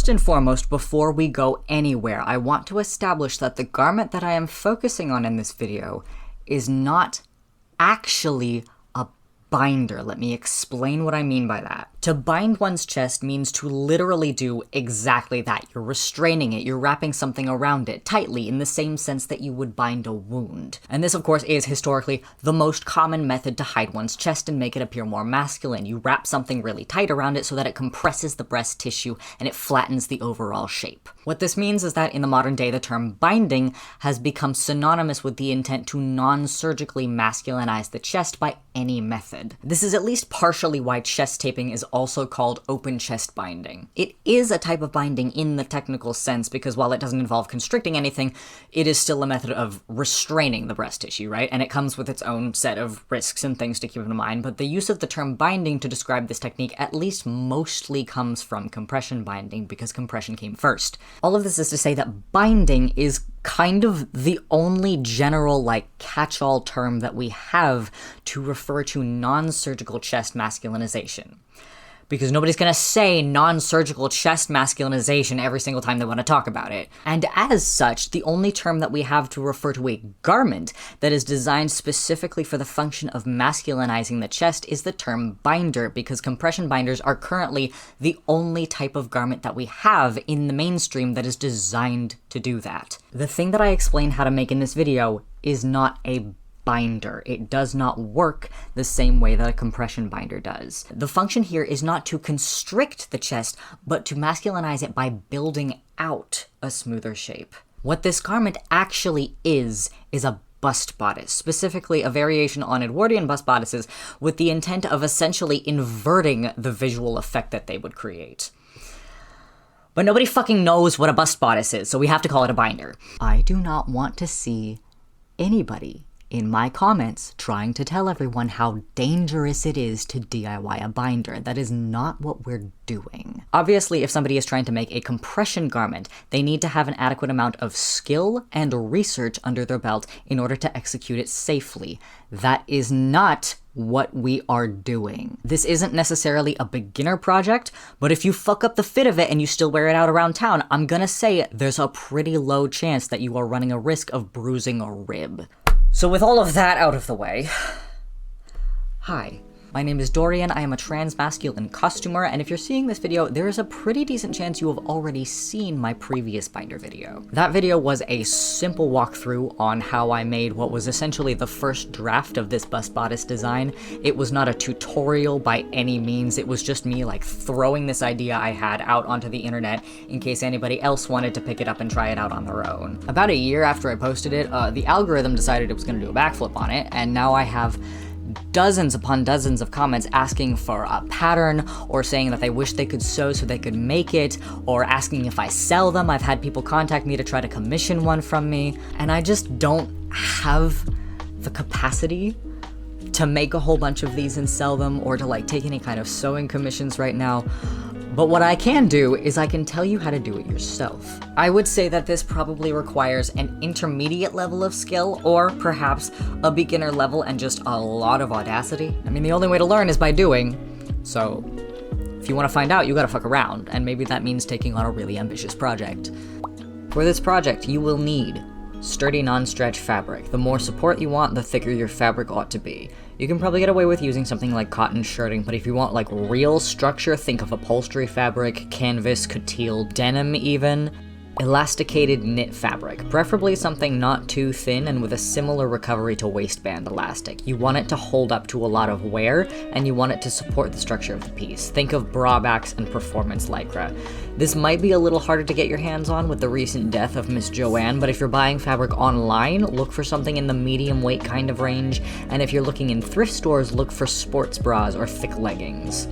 First and foremost, before we go anywhere, I want to establish that the garment that I am focusing on in this video is not actually a binder. Let me explain what I mean by that. To bind one's chest means to literally do exactly that. You're restraining it, you're wrapping something around it tightly in the same sense that you would bind a wound. And this, of course, is historically the most common method to hide one's chest and make it appear more masculine. You wrap something really tight around it so that it compresses the breast tissue and it flattens the overall shape. What this means is that in the modern day, the term binding has become synonymous with the intent to non-surgically masculinize the chest by any method. This is at least partially why chest taping is also called open chest binding. It is a type of binding in the technical sense because while it doesn't involve constricting anything, it is still a method of restraining the breast tissue, right? And it comes with its own set of risks and things to keep in mind, but the use of the term binding to describe this technique at least mostly comes from compression binding because compression came first. All of this is to say that binding is kind of the only general, catch-all term that we have to refer to non-surgical chest masculinization. Because nobody's gonna say non-surgical chest masculinization every single time they want to talk about it. And as such, the only term that we have to refer to a garment that is designed specifically for the function of masculinizing the chest is the term binder, because compression binders are currently the only type of garment that we have in the mainstream that is designed to do that. The thing that I explain how to make in this video is not a binder. It does not work the same way that a compression binder does. The function here is not to constrict the chest, but to masculinize it by building out a smoother shape. What this garment actually is a bust bodice, specifically a variation on Edwardian bust bodices with the intent of essentially inverting the visual effect that they would create. But nobody fucking knows what a bust bodice is, so we have to call it a binder. I do not want to see anybody in my comments trying to tell everyone how dangerous it is to DIY a binder. That is not what we're doing. Obviously, if somebody is trying to make a compression garment, they need to have an adequate amount of skill and research under their belt in order to execute it safely. That is not what we are doing. This isn't necessarily a beginner project, but if you fuck up the fit of it and you still wear it out around town, I'm gonna say there's a pretty low chance that you are running a risk of bruising a rib. So with all of that out of the way, hi. My name is Dorian, I am a trans-masculine costumer, and if you're seeing this video, there is a pretty decent chance you have already seen my previous binder video. That video was a simple walkthrough on how I made what was essentially the first draft of this bust bodice design. It was not a tutorial by any means, it was just me throwing this idea I had out onto the internet in case anybody else wanted to pick it up and try it out on their own. About a year after I posted it, the algorithm decided it was going to do a backflip on it, and now I have dozens upon dozens of comments asking for a pattern, or saying that they wish they could sew so they could make it, or asking if I sell them. I've had people contact me to try to commission one from me, and I just don't have the capacity to make a whole bunch of these and sell them, or to take any kind of sewing commissions right now. But what I can do is I can tell you how to do it yourself. I would say that this probably requires an intermediate level of skill, or perhaps a beginner level and just a lot of audacity. I mean, the only way to learn is by doing, so if you want to find out, you gotta fuck around, and maybe that means taking on a really ambitious project. For this project, you will need sturdy non-stretch fabric. The more support you want, the thicker your fabric ought to be. You can probably get away with using something like cotton shirting, but if you want real structure, think of upholstery fabric, canvas, coutil, denim even. Elasticated knit fabric, preferably something not too thin and with a similar recovery to waistband elastic. You want it to hold up to a lot of wear, and you want it to support the structure of the piece. Think of bra backs and performance lycra. This might be a little harder to get your hands on with the recent death of Miss Joanne, but if you're buying fabric online, look for something in the medium weight kind of range, and if you're looking in thrift stores, look for sports bras or thick leggings.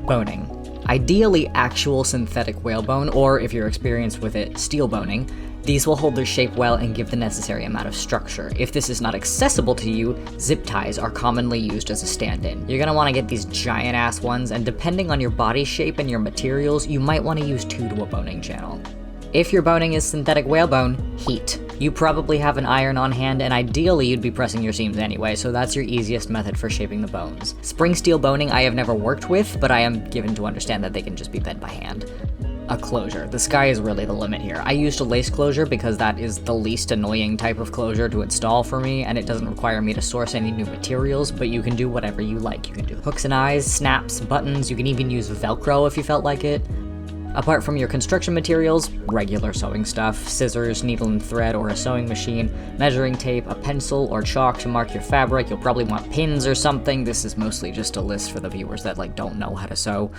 Boning. Ideally actual synthetic whalebone, or if you're experienced with it, steel boning. These will hold their shape well and give the necessary amount of structure. If this is not accessible to you, zip ties are commonly used as a stand-in. You're gonna wanna get these giant ass ones, and depending on your body shape and your materials, you might wanna use 2 to a boning channel. If your boning is synthetic whalebone, heat. You probably have an iron on hand, and ideally you'd be pressing your seams anyway, so that's your easiest method for shaping the bones. Spring steel boning I have never worked with, but I am given to understand that they can just be bent by hand. a closure. The sky is really the limit here. I used a lace closure because that is the least annoying type of closure to install for me, and it doesn't require me to source any new materials, but you can do whatever you like. You can do hooks and eyes, snaps, buttons, you can even use Velcro if you felt like it. Apart from your construction materials, regular sewing stuff, scissors, needle and thread, or a sewing machine, measuring tape, a pencil, or chalk to mark your fabric. You'll probably want pins or something. This is mostly just a list for the viewers that don't know how to sew.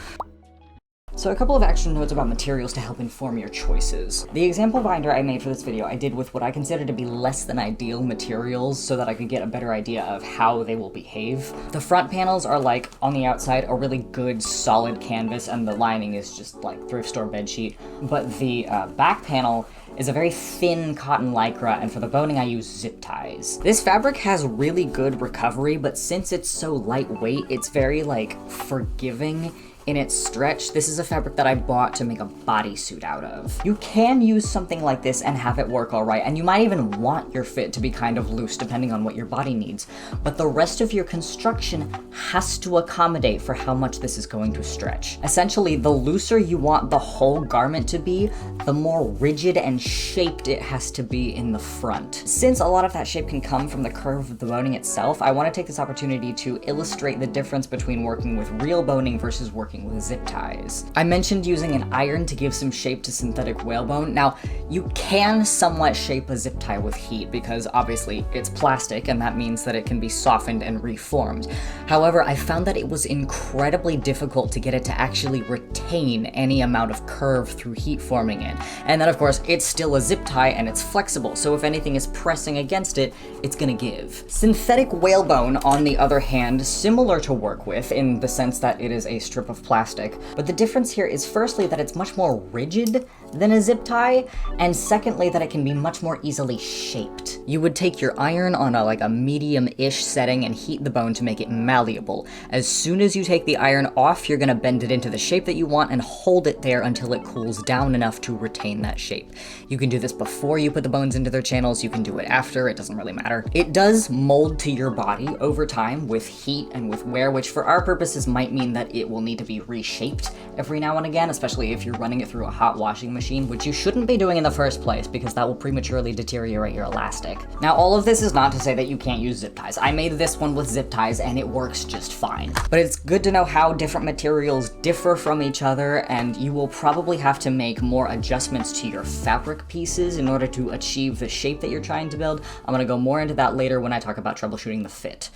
So a couple of extra notes about materials to help inform your choices. The example binder I made for this video I did with what I consider to be less than ideal materials so that I could get a better idea of how they will behave. The front panels are on the outside a really good solid canvas, and the lining is just thrift store bedsheet, but the back panel is a very thin cotton lycra, and for the boning I use zip ties. This fabric has really good recovery, but since it's so lightweight, it's very forgiving in its stretch. This is a fabric that I bought to make a bodysuit out of. You can use something like this and have it work all right, and you might even want your fit to be kind of loose depending on what your body needs, but the rest of your construction has to accommodate for how much this is going to stretch. Essentially, the looser you want the whole garment to be, the more rigid and shaped it has to be in the front. Since a lot of that shape can come from the curve of the boning itself, I want to take this opportunity to illustrate the difference between working with real boning versus working with zip ties. I mentioned using an iron to give some shape to synthetic whalebone. Now, you can somewhat shape a zip tie with heat because obviously it's plastic and that means that it can be softened and reformed. However, I found that it was incredibly difficult to get it to actually retain any amount of curve through heat forming it. And then of course, it's still a zip tie and it's flexible, so if anything is pressing against it, it's gonna give. Synthetic whalebone, on the other hand, similar to work with in the sense that it is a strip of plastic, but the difference here is firstly that it's much more rigid than a zip tie, and secondly that it can be much more easily shaped. You would take your iron on a medium-ish setting and heat the bone to make it malleable. As soon as you take the iron off, you're gonna bend it into the shape that you want and hold it there until it cools down enough to retain that shape. You can do this before you put the bones into their channels, you can do it after, it doesn't really matter. It does mold to your body over time with heat and with wear, which for our purposes might mean that it will need to be reshaped every now and again, especially if you're running it through a hot washing machine, which you shouldn't be doing in the first place because that will prematurely deteriorate your elastic. Now, all of this is not to say that you can't use zip ties. I made this one with zip ties and it works just fine. But it's good to know how different materials differ from each other, and you will probably have to make more adjustments to your fabric pieces in order to achieve the shape that you're trying to build. I'm gonna go more into that later when I talk about troubleshooting the fit.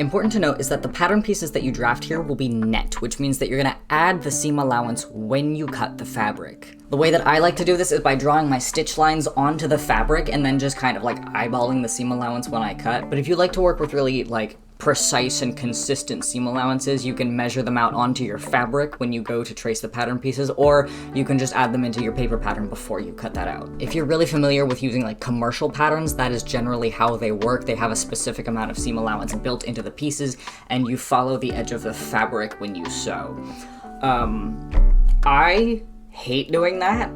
Important to note is that the pattern pieces that you draft here will be net, which means that you're gonna add the seam allowance when you cut the fabric. The way that I like to do this is by drawing my stitch lines onto the fabric and then just kind of eyeballing the seam allowance when I cut. But if you like to work with really precise and consistent seam allowances, you can measure them out onto your fabric when you go to trace the pattern pieces, or you can just add them into your paper pattern before you cut that out. If you're really familiar with using commercial patterns, that is generally how they work. They have a specific amount of seam allowance built into the pieces, and you follow the edge of the fabric when you sew. I hate doing that.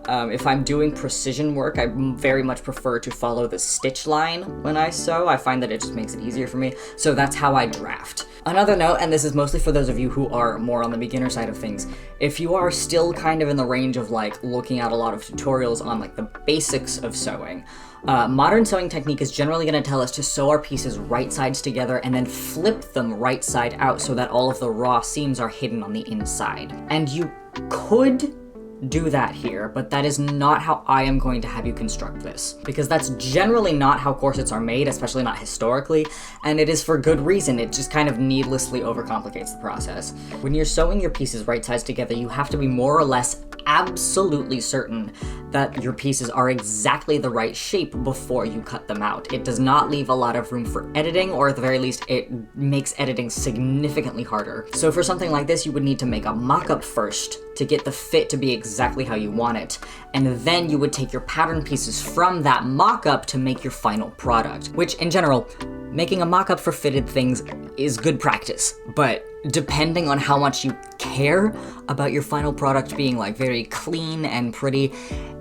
If I'm doing precision work, I very much prefer to follow the stitch line when I sew. I find that it just makes it easier for me, so that's how I draft. Another note, and this is mostly for those of you who are more on the beginner side of things, if you are still kind of in the range of looking at a lot of tutorials on the basics of sewing, modern sewing technique is generally going to tell us to sew our pieces right sides together and then flip them right side out so that all of the raw seams are hidden on the inside. And you could do that here, but that is not how I am going to have you construct this, because that's generally not how corsets are made, especially not historically, and it is for good reason. It just kind of needlessly overcomplicates the process. When you're sewing your pieces right sides together, you have to be more or less absolutely certain that your pieces are exactly the right shape before you cut them out. It does not leave a lot of room for editing, or at the very least, it makes editing significantly harder. So for something like this, you would need to make a mock-up first to get the fit to be exactly how you want it, and then you would take your pattern pieces from that mock-up to make your final product, which in general, making a mock-up for fitted things is good practice, but depending on how much you care about your final product being like very clean and pretty,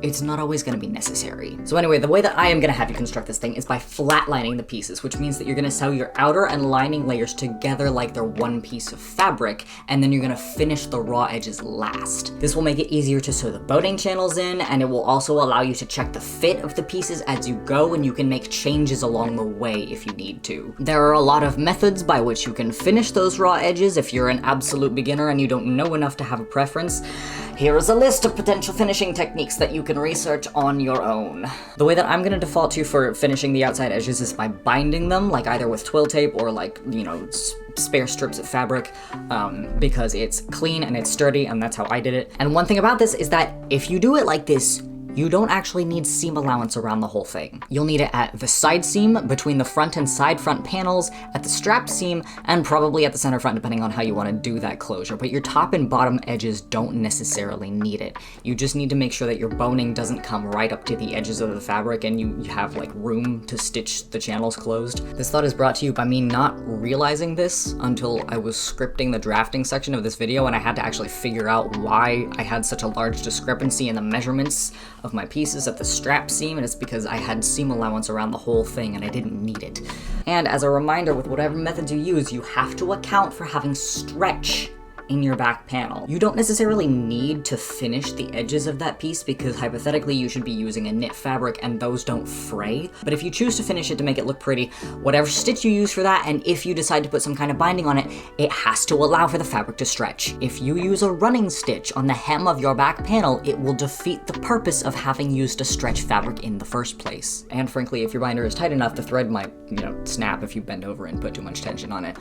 it's not always gonna be necessary. So anyway, the way that I am gonna have you construct this thing is by flatlining the pieces, which means that you're gonna sew your outer and lining layers together like they're one piece of fabric, and then you're gonna finish the raw edges last. This will make it easier to sew the boning channels in, and it will also allow you to check the fit of the pieces as you go, and you can make changes along the way if you need to. There are a lot of methods by which you can finish those raw edges if you're an absolute beginner and you don't know enough to have a preference. Here is a list of potential finishing techniques that you can research on your own. The way that I'm gonna default to for finishing the outside edges is by binding them, like either with twill tape or like, you know, spare strips of fabric, because it's clean and it's sturdy, and that's how I did it. And one thing about this is that if you do it like this, you don't actually need seam allowance around the whole thing. You'll need it at the side seam, between the front and side front panels, at the strap seam, and probably at the center front, depending on how you want to do that closure. But your top and bottom edges don't necessarily need it. You just need to make sure that your boning doesn't come right up to the edges of the fabric and you have like room to stitch the channels closed. This thought is brought to you by me not realizing this until I was scripting the drafting section of this video, and I had to actually figure out why I had such a large discrepancy in the measurements of my pieces at the strap seam, and it's because I had seam allowance around the whole thing and I didn't need it. And as a reminder, with whatever methods you use, you have to account for having stretch in your back panel. You don't necessarily need to finish the edges of that piece because hypothetically you should be using a knit fabric and those don't fray. But if you choose to finish it to make it look pretty, whatever stitch you use for that, and if you decide to put some kind of binding on it, it has to allow for the fabric to stretch. If you use a running stitch on the hem of your back panel, it will defeat the purpose of having used a stretch fabric in the first place. And frankly, if your binder is tight enough, the thread might, snap if you bend over and put too much tension on it.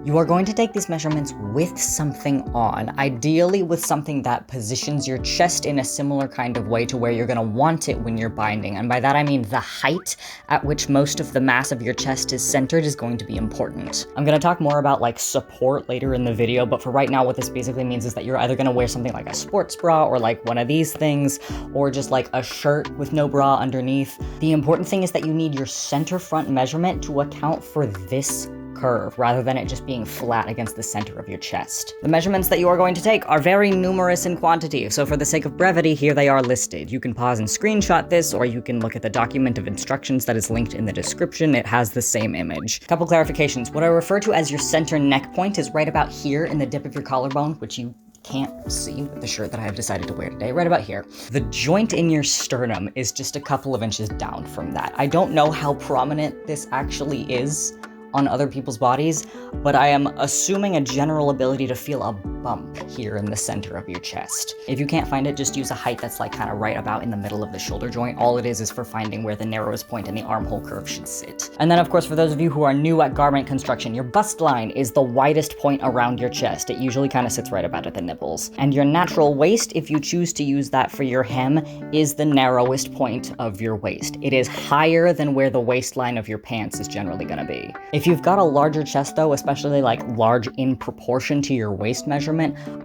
You are going to take these measurements with something on, ideally with something that positions your chest in a similar kind of way to where you're gonna want it when you're binding. And by that I mean the height at which most of the mass of your chest is centered is going to be important. I'm gonna talk more about like support later in the video, but for right now what this basically means is that you're either gonna wear something like a sports bra or like one of these things, or just like a shirt with no bra underneath. The important thing is that you need your center front measurement to account for this curve, rather than it just being flat against the center of your chest. The measurements that you are going to take are very numerous in quantity, so for the sake of brevity, here they are listed. You can pause and screenshot this, or you can look at the document of instructions that is linked in the description. It has the same image. Couple clarifications. What I refer to as your center neck point is right about here in the dip of your collarbone, which you can't see with the shirt that I have decided to wear today, right about here. The joint in your sternum is just a couple of inches down from that. I don't know how prominent this actually is on other people's bodies, but I am assuming a general ability to feel a bump here in the center of your chest. If you can't find it, just use a height that's like kind of right about in the middle of the shoulder joint. All it is for finding where the narrowest point in the armhole curve should sit. And then of course, for those of you who are new at garment construction, your bust line is the widest point around your chest. It usually kind of sits right about at the nipples. And your natural waist, if you choose to use that for your hem, is the narrowest point of your waist. It is higher than where the waistline of your pants is generally gonna be. If you've got a larger chest though, especially like large in proportion to your waist measurement,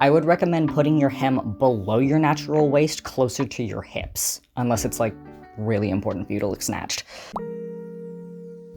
I would recommend putting your hem below your natural waist, closer to your hips, unless it's like really important for you to look snatched.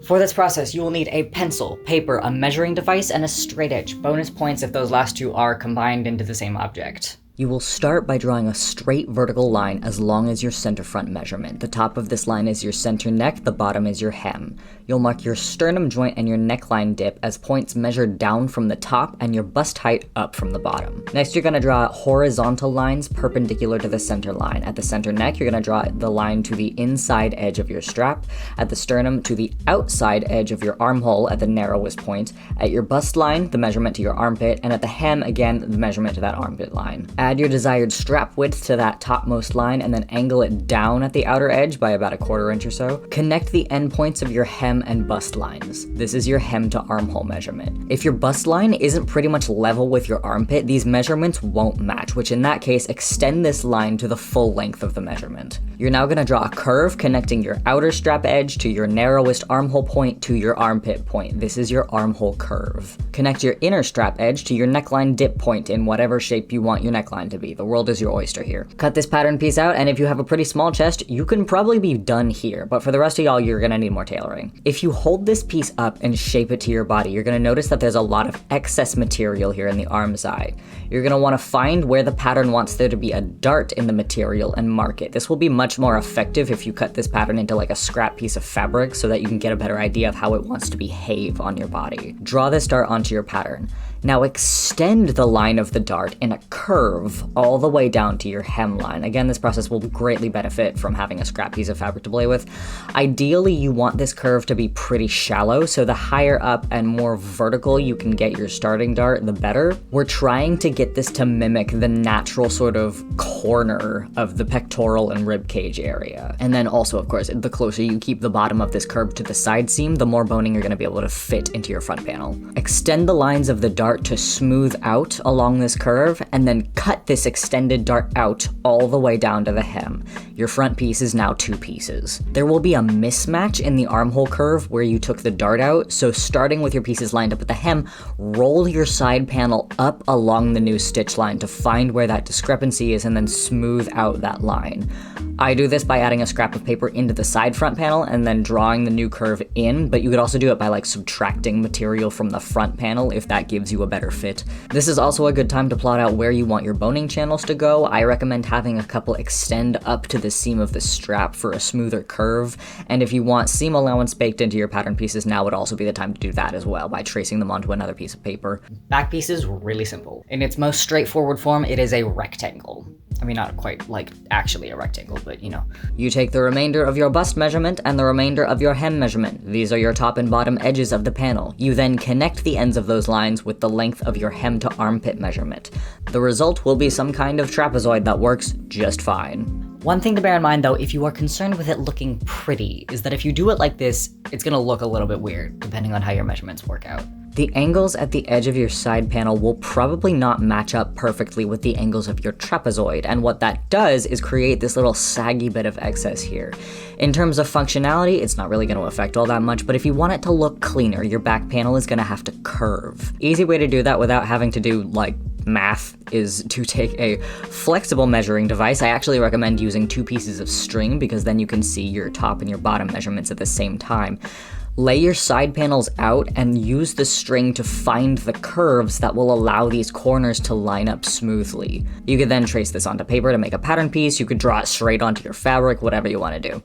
For this process, you will need a pencil, paper, a measuring device, and a straight edge. Bonus points if those last two are combined into the same object. You will start by drawing a straight vertical line as long as your center front measurement. The top of this line is your center neck, the bottom is your hem. You'll mark your sternum joint and your neckline dip as points measured down from the top and your bust height up from the bottom. Next, you're gonna draw horizontal lines perpendicular to the center line. At the center neck, you're gonna draw the line to the inside edge of your strap. At the sternum, to the outside edge of your armhole at the narrowest point. At your bust line, the measurement to your armpit, and at the hem, again, the measurement to that armpit line. Add your desired strap width to that topmost line and then angle it down at the outer edge by about 1/4 inch or so. Connect the endpoints of your hem and bust lines. This is your hem to armhole measurement. If your bust line isn't pretty much level with your armpit, these measurements won't match, which in that case, extend this line to the full length of the measurement. You're now gonna draw a curve connecting your outer strap edge to your narrowest armhole point to your armpit point. This is your armhole curve. Connect your inner strap edge to your neckline dip point in whatever shape you want your neckline inclined to be. The world is your oyster here. Cut this pattern piece out, and if you have a pretty small chest, you can probably be done here, but for the rest of y'all, you're gonna need more tailoring. If you hold this piece up and shape it to your body, you're gonna notice that there's a lot of excess material here in the arm side. You're gonna wanna find where the pattern wants there to be a dart in the material and mark it. This will be much more effective if you cut this pattern into like a scrap piece of fabric so that you can get a better idea of how it wants to behave on your body. Draw this dart onto your pattern. Now extend the line of the dart in a curve all the way down to your hemline. Again, this process will greatly benefit from having a scrap piece of fabric to play with. Ideally, you want this curve to be pretty shallow, so the higher up and more vertical you can get your starting dart, the better. We're trying to get this to mimic the natural sort of corner of the pectoral and rib cage area. And then also, of course, the closer you keep the bottom of this curve to the side seam, the more boning you're going to be able to fit into your front panel. Extend the lines of the dart to smooth out along this curve, and then cut this extended dart out all the way down to the hem. Your front piece is now 2 pieces. There will be a mismatch in the armhole curve where you took the dart out, so starting with your pieces lined up at the hem, roll your side panel up along the new stitch line to find where that discrepancy is and then smooth out that line. I do this by adding a scrap of paper into the side front panel and then drawing the new curve in, but you could also do it by like subtracting material from the front panel if that gives you a better fit. This is also a good time to plot out where you want your boning channels to go. I recommend having a couple extend up to the seam of the strap for a smoother curve, and if you want seam allowance baked into your pattern pieces, now would also be the time to do that as well by tracing them onto another piece of paper. Back piece is really simple. In its most straightforward form, it is a rectangle. I mean, not quite like actually a rectangle, but you know. You take the remainder of your bust measurement and the remainder of your hem measurement. These are your top and bottom edges of the panel. You then connect the ends of those lines with the length of your hem to armpit measurement. The result will be some kind of trapezoid that works just fine. One thing to bear in mind though, if you are concerned with it looking pretty, is that if you do it like this, it's gonna look a little bit weird, depending on how your measurements work out. The angles at the edge of your side panel will probably not match up perfectly with the angles of your trapezoid, and what that does is create this little saggy bit of excess here. In terms of functionality, it's not really going to affect all that much, but if you want it to look cleaner, your back panel is going to have to curve. Easy way to do that without having to do, like, math is to take a flexible measuring device. I actually recommend using 2 pieces of string because then you can see your top and your bottom measurements at the same time. Lay your side panels out and use the string to find the curves that will allow these corners to line up smoothly. You could then trace this onto paper to make a pattern piece, you could draw it straight onto your fabric, whatever you want to do.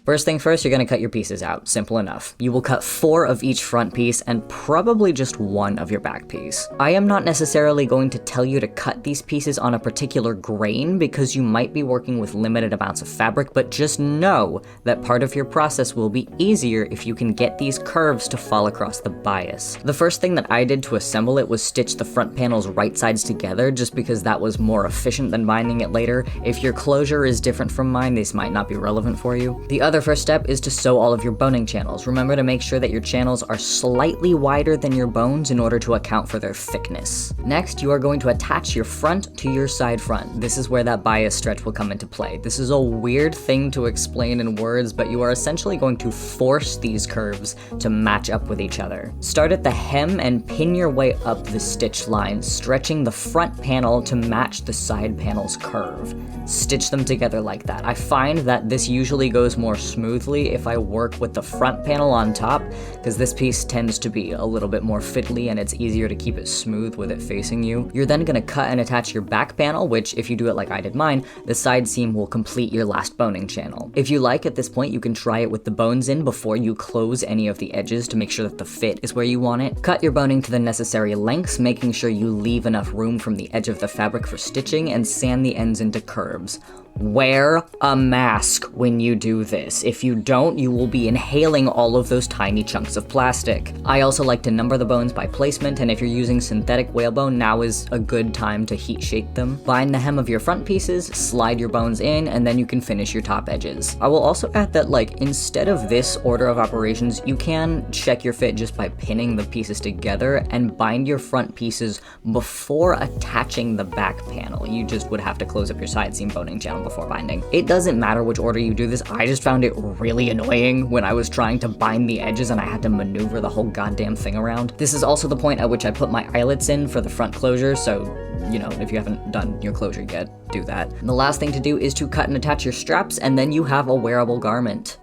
First thing first, you're gonna cut your pieces out. Simple enough. You will cut 4 of each front piece and probably just 1 of your back piece. I am not necessarily going to tell you to cut these pieces on a particular grain because you might be working with limited amounts of fabric, but just know that part of your process will be easier if you can get these curves to fall across the bias. The first thing that I did to assemble it was stitch the front panel's right sides together just because that was more efficient than binding it later. If your closure is different from mine, this might not be relevant for you. The other first step is to sew all of your boning channels. Remember to make sure that your channels are slightly wider than your bones in order to account for their thickness. Next, you are going to attach your front to your side front. This is where that bias stretch will come into play. This is a weird thing to explain in words, but you are essentially going to force these curves to match up with each other. Start at the hem and pin your way up the stitch line, stretching the front panel to match the side panel's curve. Stitch them together like that. I find that this usually goes more smoothly if I work with the front panel on top, because this piece tends to be a little bit more fiddly and it's easier to keep it smooth with it facing you. You're then gonna cut and attach your back panel, which if you do it like I did mine, the side seam will complete your last boning channel. If you like, at this point you can try it with the bones in before you close any of the edges to make sure that the fit is where you want it. Cut your boning to the necessary lengths, making sure you leave enough room from the edge of the fabric for stitching, and sand the ends into curves. Wear a mask when you do this. If you don't, you will be inhaling all of those tiny chunks of plastic. I also like to number the bones by placement, and if you're using synthetic whalebone, now is a good time to heat shake them. Bind the hem of your front pieces, slide your bones in, and then you can finish your top edges. I will also add that, like, instead of this order of operations, you can check your fit just by pinning the pieces together and bind your front pieces before attaching the back panel. You just would have to close up your side seam boning channel before binding. It doesn't matter which order you do this. I just found it really annoying when I was trying to bind the edges and I had to maneuver the whole goddamn thing around. This is also the point at which I put my eyelets in for the front closure, so you know, if you haven't done your closure yet, do that. And the last thing to do is to cut and attach your straps, and then you have a wearable garment.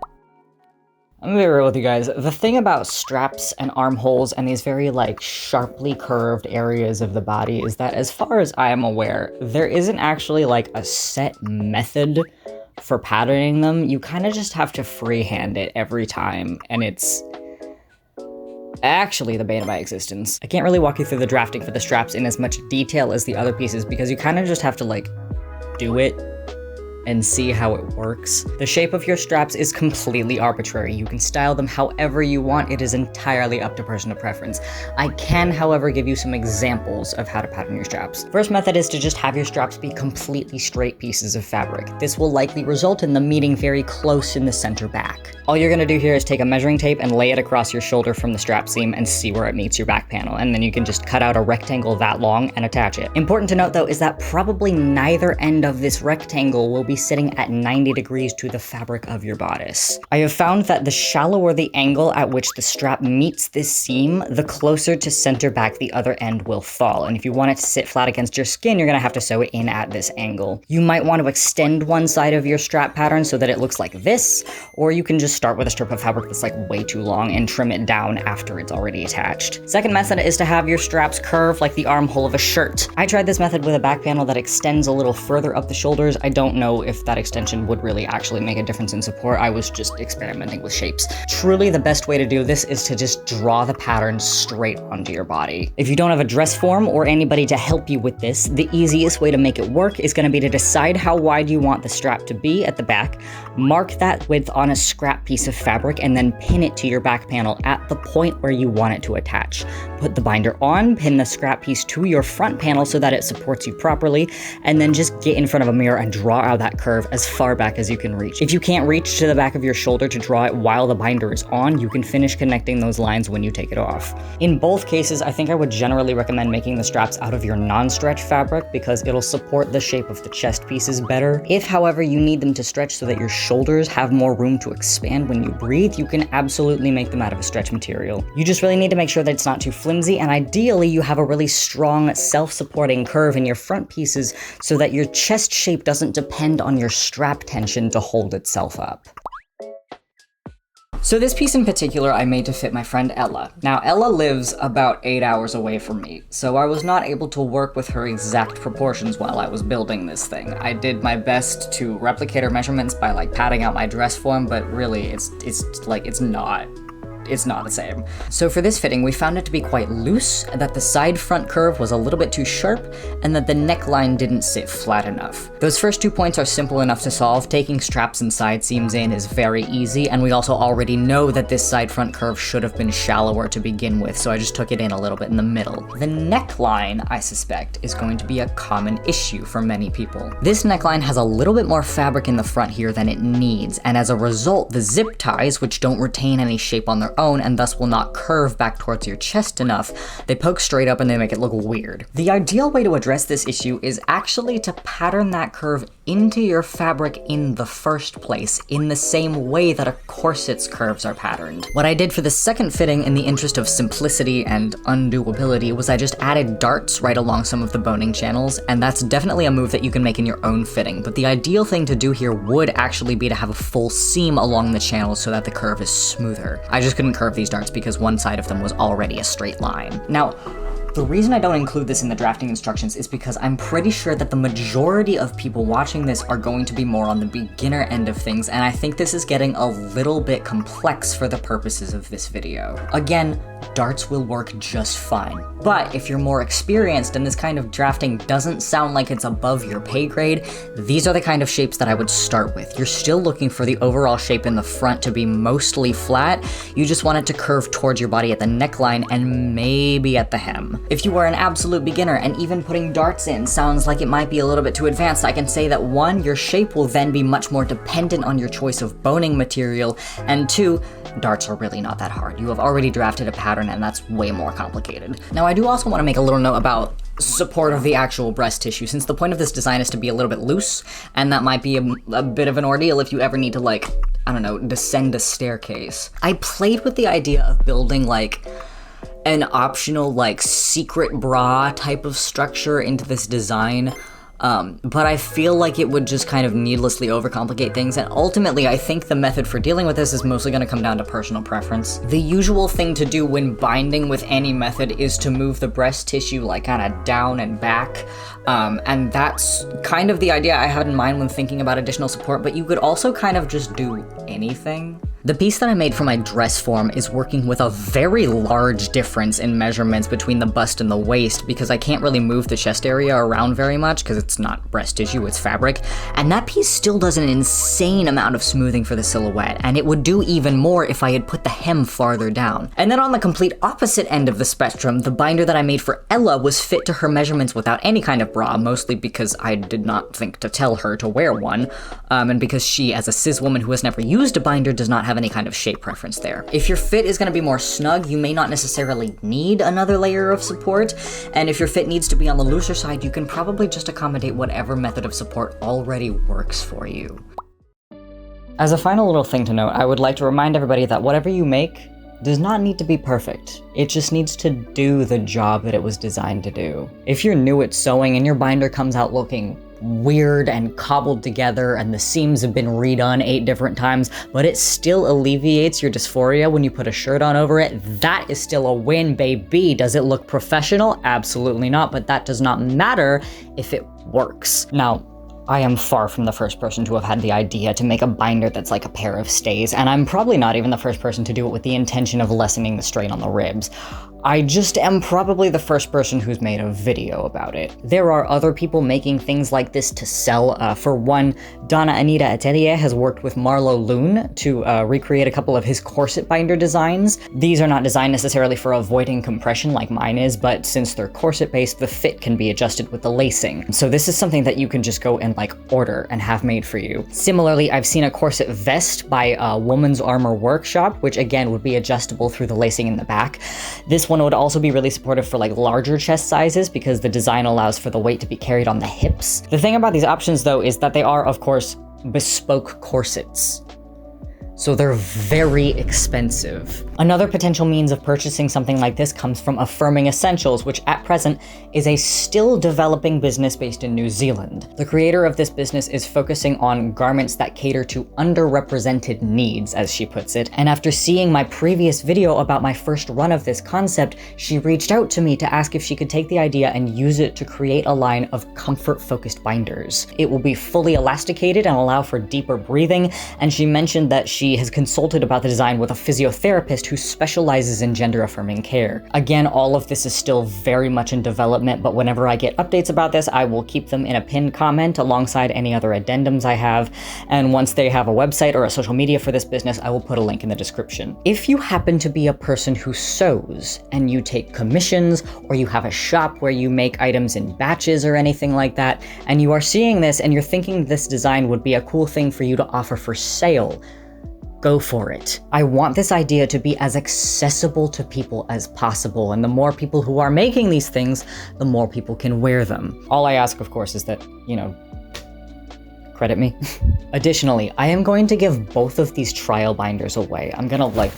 I'm gonna be real with you guys. The thing about straps and armholes and these very like sharply curved areas of the body is that, as far as I am aware, there isn't actually like a set method for patterning them. You kind of just have to freehand it every time, and it's actually the bane of my existence. I can't really walk you through the drafting for the straps in as much detail as the other pieces because you kind of just have to like do it and see how it works. The shape of your straps is completely arbitrary. You can style them however you want. It is entirely up to personal preference. I can, however, give you some examples of how to pattern your straps. First method is to just have your straps be completely straight pieces of fabric. This will likely result in them meeting very close in the center back. All you're gonna do here is take a measuring tape and lay it across your shoulder from the strap seam and see where it meets your back panel, and then you can just cut out a rectangle that long and attach it. Important to note though is that probably neither end of this rectangle will be sitting at 90 degrees to the fabric of your bodice. I have found that the shallower the angle at which the strap meets this seam, the closer to center back the other end will fall, and if you want it to sit flat against your skin, you're gonna have to sew it in at this angle. You might want to extend one side of your strap pattern so that it looks like this, or you can just start with a strip of fabric that's like way too long and trim it down after it's already attached. Second method is to have your straps curve like the armhole of a shirt. I tried this method with a back panel that extends a little further up the shoulders. I don't know if that extension would really actually make a difference in support. I was just experimenting with shapes. Truly the best way to do this is to just draw the pattern straight onto your body. If you don't have a dress form or anybody to help you with this, the easiest way to make it work is going to be to decide how wide you want the strap to be at the back, mark that width on a scrap piece of fabric, and then pin it to your back panel at the point where you want it to attach. Put the binder on, pin the scrap piece to your front panel so that it supports you properly, and then just get in front of a mirror and draw out that curve as far back as you can reach. If you can't reach to the back of your shoulder to draw it while the binder is on, you can finish connecting those lines when you take it off. In both cases, I think I would generally recommend making the straps out of your non-stretch fabric because it'll support the shape of the chest pieces better. If, however, you need them to stretch so that your shoulders have more room to expand when you breathe, you can absolutely make them out of a stretch material. You just really need to make sure that it's not too flimsy, and ideally you have a really strong self-supporting curve in your front pieces so that your chest shape doesn't depend on your strap tension to hold itself up. So this piece in particular I made to fit my friend Ella. Now Ella lives about 8 hours away from me, so I was not able to work with her exact proportions while I was building this thing. I did my best to replicate her measurements by like padding out my dress form, but really it's not the same. So for this fitting, we found it to be quite loose, that the side front curve was a little bit too sharp, and that the neckline didn't sit flat enough. Those first 2 points are simple enough to solve. Taking straps and side seams in is very easy, and we also already know that this side front curve should have been shallower to begin with, so I just took it in a little bit in the middle. The neckline, I suspect, is going to be a common issue for many people. This neckline has a little bit more fabric in the front here than it needs, and as a result, the zip ties, which don't retain any shape on their own and thus will not curve back towards your chest enough, they poke straight up and they make it look weird. The ideal way to address this issue is actually to pattern that curve into your fabric in the first place, in the same way that a corset's curves are patterned. What I did for the second fitting in the interest of simplicity and undoability was I just added darts right along some of the boning channels, and that's definitely a move that you can make in your own fitting, but the ideal thing to do here would actually be to have a full seam along the channels so that the curve is smoother. I just couldn't curve these darts because one side of them was already a straight line. Now, the reason I don't include this in the drafting instructions is because I'm pretty sure that the majority of people watching this are going to be more on the beginner end of things, and I think this is getting a little bit complex for the purposes of this video. Again, darts will work just fine. But if you're more experienced and this kind of drafting doesn't sound like it's above your pay grade, these are the kind of shapes that I would start with. You're still looking for the overall shape in the front to be mostly flat, you just want it to curve towards your body at the neckline and maybe at the hem. If you are an absolute beginner and even putting darts in sounds like it might be a little bit too advanced, I can say that 1, your shape will then be much more dependent on your choice of boning material, and 2, darts are really not that hard. You have already drafted a pattern and that's way more complicated. Now I do also want to make a little note about support of the actual breast tissue, since the point of this design is to be a little bit loose, and that might be a bit of an ordeal if you ever need to, like, I don't know, descend a staircase. I played with the idea of building like an optional like secret bra type of structure into this design. But I feel like it would just kind of needlessly overcomplicate things, and ultimately I think the method for dealing with this is mostly going to come down to personal preference. The usual thing to do when binding with any method is to move the breast tissue like kind of down and back, and that's kind of the idea I had in mind when thinking about additional support, but you could also kind of just do anything. The piece that I made for my dress form is working with a very large difference in measurements between the bust and the waist because I can't really move the chest area around very much because it's not breast tissue, it's fabric, and that piece still does an insane amount of smoothing for the silhouette, and it would do even more if I had put the hem farther down. And then on the complete opposite end of the spectrum, the binder that I made for Ella was fit to her measurements without any kind of bra, mostly because I did not think to tell her to wear one, and because she, as a cis woman who has never used a binder, does not have any kind of shape preference there. If your fit is going to be more snug, you may not necessarily need another layer of support, and if your fit needs to be on the looser side, you can probably just accommodate whatever method of support already works for you. As a final little thing to note, I would like to remind everybody that whatever you make does not need to be perfect. It just needs to do the job that it was designed to do. If you're new at sewing and your binder comes out looking weird and cobbled together and the seams have been redone 8 different times, but it still alleviates your dysphoria when you put a shirt on over it, that is still a win, baby. Does it look professional? Absolutely not, but that does not matter if it works. Now, I am far from the first person to have had the idea to make a binder that's like a pair of stays, and I'm probably not even the first person to do it with the intention of lessening the strain on the ribs. I just am probably the first person who's made a video about it. There are other people making things like this to sell. For one, Donna Anita Atelier has worked with Marlo Loon to recreate a couple of his corset binder designs. These are not designed necessarily for avoiding compression like mine is, but since they're corset based, the fit can be adjusted with the lacing. So this is something that you can just go and like order and have made for you. Similarly, I've seen a corset vest by Woman's Armor Workshop, which again would be adjustable through the lacing in the back. This one would also be really supportive for like larger chest sizes because the design allows for the weight to be carried on the hips. The thing about these options though is that they are, of course, bespoke corsets. So they're very expensive. Another potential means of purchasing something like this comes from Affirming Essentials, which at present is a still developing business based in New Zealand. The creator of this business is focusing on garments that cater to underrepresented needs, as she puts it, and after seeing my previous video about my first run of this concept, she reached out to me to ask if she could take the idea and use it to create a line of comfort-focused binders. It will be fully elasticated and allow for deeper breathing, and she mentioned that she has consulted about the design with a physiotherapist who specializes in gender-affirming care. Again, all of this is still very much in development, but whenever I get updates about this, I will keep them in a pinned comment alongside any other addendums I have, and once they have a website or a social media for this business, I will put a link in the description. If you happen to be a person who sews, and you take commissions, or you have a shop where you make items in batches or anything like that, and you are seeing this and you're thinking this design would be a cool thing for you to offer for sale, go for it. I want this idea to be as accessible to people as possible, and the more people who are making these things, the more people can wear them. All I ask, of course, is that, you know, credit me. Additionally, I am going to give both of these trial binders away. I'm gonna like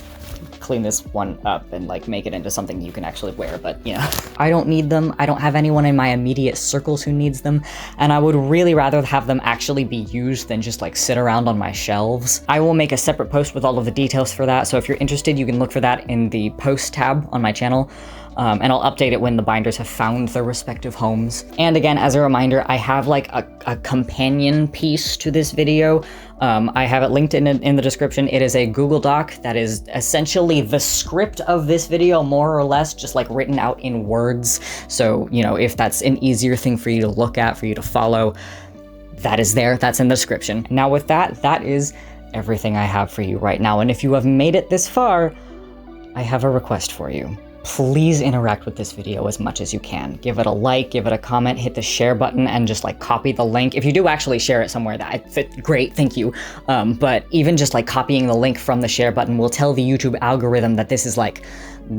clean this one up and like make it into something you can actually wear, but you know, I don't need them. I don't have anyone in my immediate circles who needs them, and I would really rather have them actually be used than just like sit around on my shelves. I will make a separate post with all of the details for that, so if you're interested, you can look for that in the post tab on my channel. And I'll update it when the binders have found their respective homes. And again, as a reminder, I have like a companion piece to this video. I have it linked in the description. It is a Google Doc that is essentially the script of this video, more or less, just like written out in words. So, you know, if that's an easier thing for you to look at, for you to follow, that is there, that's in the description. Now with that, that is everything I have for you right now. And if you have made it this far, I have a request for you. Please interact with this video as much as you can. Give it a like, give it a comment, hit the share button, and just like copy the link. If you do actually share it somewhere, great, thank you. But even just like copying the link from the share button will tell the YouTube algorithm that this is like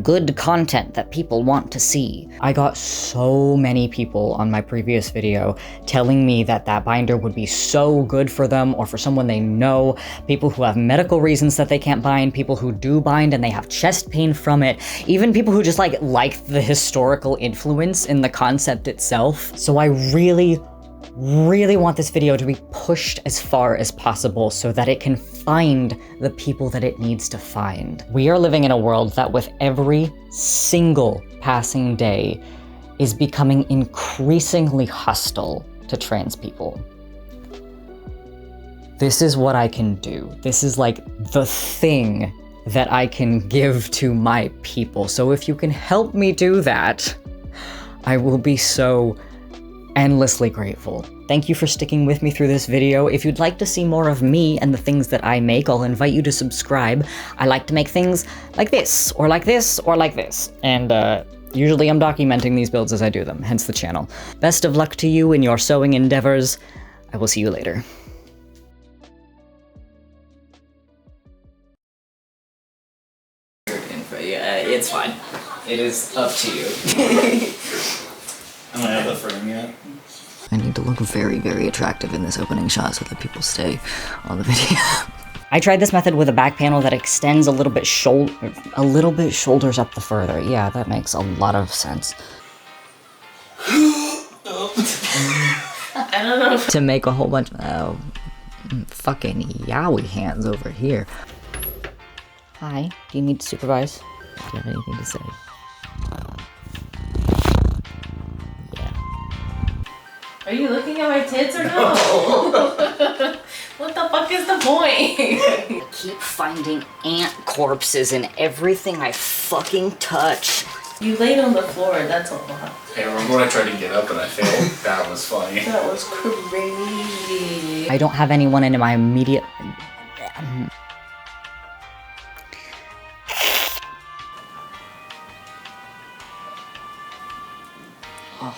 good content that people want to see. I got so many people on my previous video telling me that that binder would be so good for them or for someone they know, people who have medical reasons that they can't bind, people who do bind and they have chest pain from it, even people who just like the historical influence in the concept itself. So I really want this video to be pushed as far as possible so that it can find the people that it needs to find. We are living in a world that with every single passing day is becoming increasingly hostile to trans people. This is what I can do. This is like the thing that I can give to my people. So if you can help me do that, I will be so endlessly grateful. Thank you for sticking with me through this video. If you'd like to see more of me and the things that I make, I'll invite you to subscribe. I like to make things like this, or like this, or like this. And usually I'm documenting these builds as I do them, hence the channel. Best of luck to you in your sewing endeavors. I will see you later. Yeah, it's fine. It is up to you. I don't have the frame yet. I need to look very, very attractive in this opening shot so that people stay on the video. I tried this method with a back panel that extends a little bit shoulders up the further. Yeah, that makes a lot of sense. I don't know. To make a whole bunch of fucking yowie hands over here. Hi, do you need to supervise? Do you have anything to say? Are you looking at my tits or no? What the fuck is the point? I keep finding ant corpses in everything I fucking touch. You laid on the floor, that's all. Hey, remember when I tried to get up and I failed? That was funny. That was crazy. I don't have anyone in my immediate... Oh.